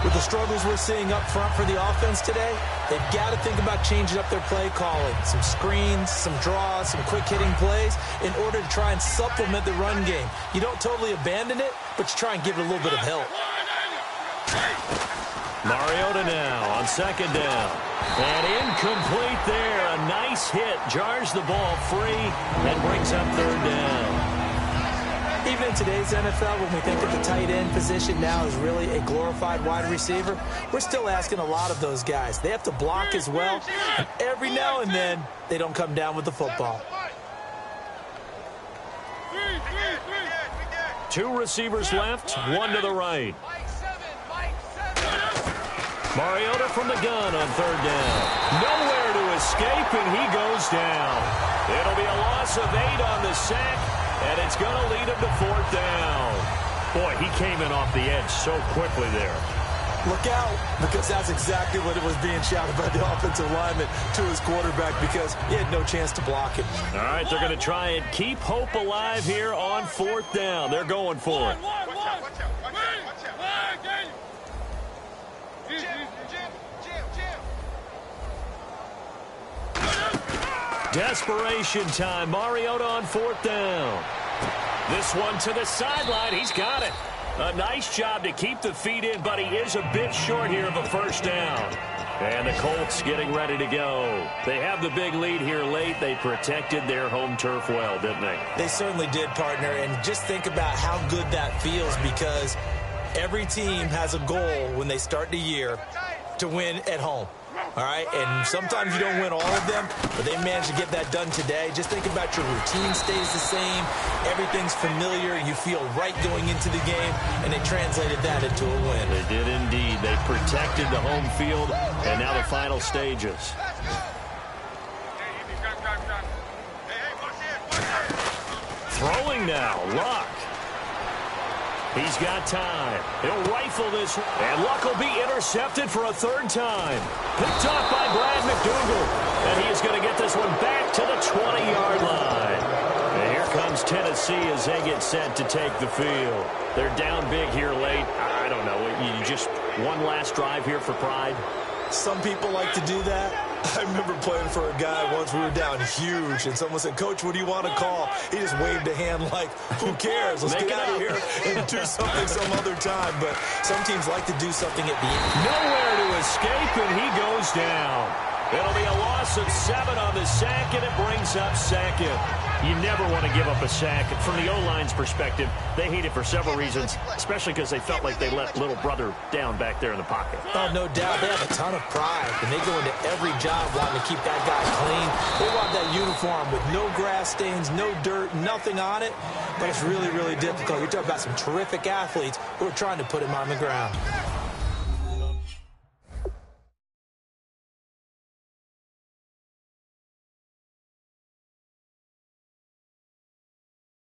With the struggles we're seeing up front for the offense today, they've got to think about changing up their play calling. Some screens, some draws, some quick-hitting plays in order to try and supplement the run game. You don't totally abandon it, but you try and give it a little bit of help. Mariota now on 2nd down. And incomplete there. A nice hit. Jars the ball free and brings up 3rd down. Even in today's NFL, when we think that the tight end position now is really a glorified wide receiver, we're still asking a lot of those guys. They have to block as well, and every now and then, they don't come down with the football. 2 receivers left, 1 to the right. Mariota from the gun on third down. Nowhere to escape, and he goes down. It'll be a loss of 8 on the sack, and it's going to lead him to fourth down. Boy, he came in off the edge so quickly there. Look out, because that's exactly what it was being shouted by the offensive lineman to his quarterback, because he had no chance to block it. All right, they're going to try and keep hope alive here on fourth down. They're going for it. Desperation time. Mariota on fourth down. This one to the sideline. He's got it. A nice job to keep the feet in, but he is a bit short here of a first down. And the Colts getting ready to go. They have the big lead here late. They protected their home turf well, didn't they? They certainly did, partner. And just think about how good that feels, because every team has a goal when they start the year to win at home. All right, and sometimes you don't win all of them, but they managed to get that done today. Just think about your routine stays the same. Everything's familiar. You feel right going into the game, and they translated that into a win. They did indeed. They protected the home field, and now the final stages. Throwing now, Luck. He's got time. He'll rifle this, and Luck will be intercepted for a third time. Picked off by Brad McDougal, and he is going to get this one back to the 20-yard line. And here comes Tennessee as they get set to take the field. They're down big here late. I don't know. You just one last drive here for pride. Some people like to do that. I remember playing for a guy once. We were down huge, and someone said, "Coach, what do you want to call?" He just waved a hand like, "Who cares? Let's get out of here and do something some other time." But some teams like to do something at the end. Nowhere to escape, and he goes down. It'll be a loss of 7 on the sack, and it brings up second. You never want to give up a sack. From the O-line's perspective, they hate it for several reasons, especially because they felt like they let little brother down back there in the pocket. Oh, no doubt. They have a ton of pride, and they go into every job wanting to keep that guy clean. They want that uniform with no grass stains, no dirt, nothing on it. But it's really, really difficult. You're talking about some terrific athletes who are trying to put him on the ground.